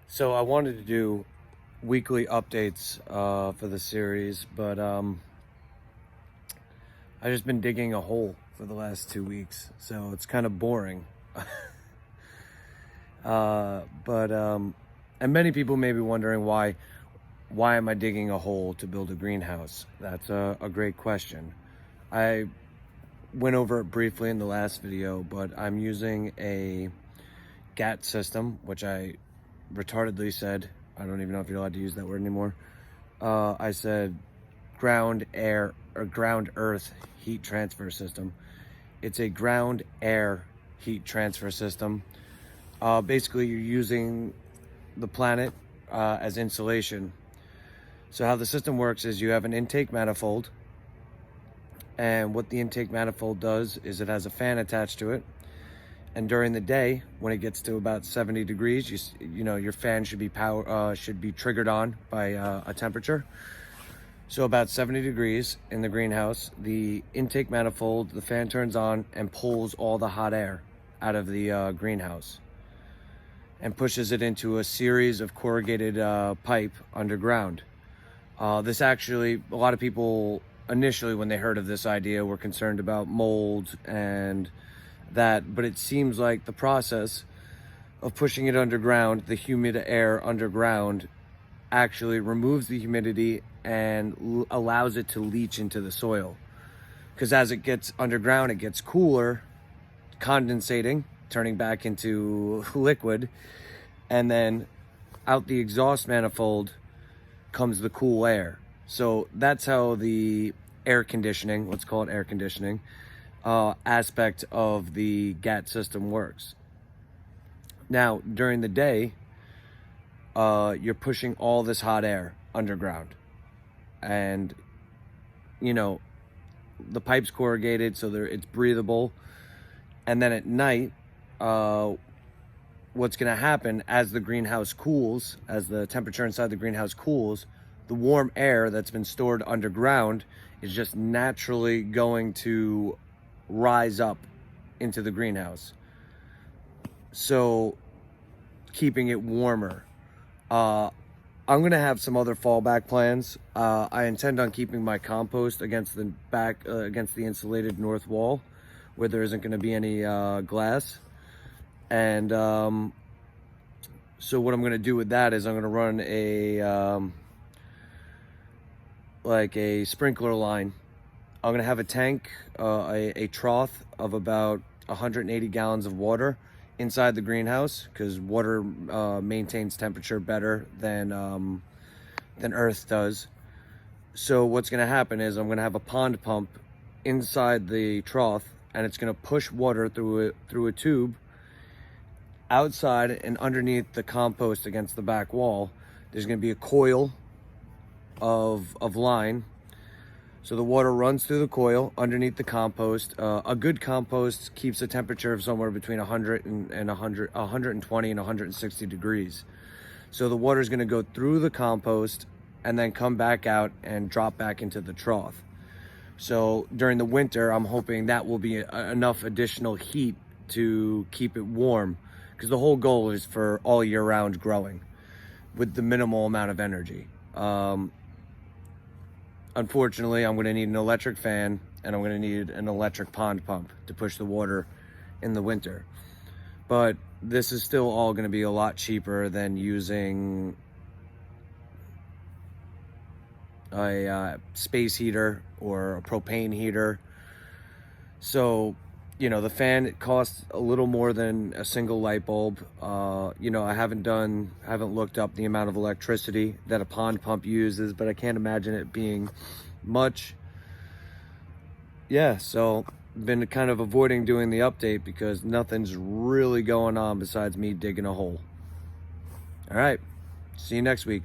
So I wanted to do weekly updates for the series, but I've just been digging a hole for the last 2 weeks, so it's kind of boring. And many people may be wondering why am I digging a hole to build a greenhouse? That's a great question. I went over it briefly in the last video, but I'm using a GAT system, which I retardedly said, I don't even know if you're allowed to use that word anymore. I said ground air or ground earth heat transfer system. It's a ground air heat transfer system. Basically, you're using the planet as insulation. So how the system works is you have an intake manifold, and what the intake manifold does is it has a fan attached to it. And during the day, when it gets to about 70 degrees, you know your fan should be triggered on by a temperature. So about 70 degrees in the greenhouse, the intake manifold, the fan turns on and pulls all the hot air out of the greenhouse and pushes it into a series of corrugated pipe underground. This actually, a lot of people initially when they heard of this idea were concerned about mold and that, but it seems like the process of pushing it underground, the humid air underground, actually removes the humidity and allows it to leach into the soil. Because as it gets underground, it gets cooler, condensating, turning back into liquid, and then out the exhaust manifold comes the cool air. So that's how the air conditioning, let's call it air conditioning, aspect of the GAT system works. Now, during the day, you're pushing all this hot air underground. And, you know, the pipe's corrugated, so it's breathable. And then at night, what's going to happen as the greenhouse cools, as the temperature inside the greenhouse cools, the warm air that's been stored underground is just naturally going to rise up into the greenhouse, so keeping it warmer. I'm gonna have some other fallback plans. I intend on keeping my compost against the insulated north wall where there isn't going to be any glass. And so what I'm going to do with that is I'm going to run a sprinkler line. I'm going to have a tank, a trough of about 180 gallons of water inside the greenhouse, because water maintains temperature better than earth does. So what's going to happen is I'm going to have a pond pump inside the trough, and it's going to push water through a tube outside and underneath the compost against the back wall. There's going to be a coil of line. So the water runs through the coil underneath the compost. A good compost keeps a temperature of somewhere between 120 and 160 degrees. So the water is going to go through the compost and then come back out and drop back into the trough. So during the winter, I'm hoping that will be enough additional heat to keep it warm, because the whole goal is for all year round growing with the minimal amount of energy. Unfortunately, I'm going to need an electric fan, and I'm going to need an electric pond pump to push the water in the winter. But this is still all going to be a lot cheaper than using a space heater or a propane heater. So, you know, the fan, it costs a little more than a single light bulb. You know, I haven't looked up the amount of electricity that a pond pump uses, but I can't imagine it being much. Yeah, so been kind of avoiding doing the update because nothing's really going on besides me digging a hole. All right, see you next week.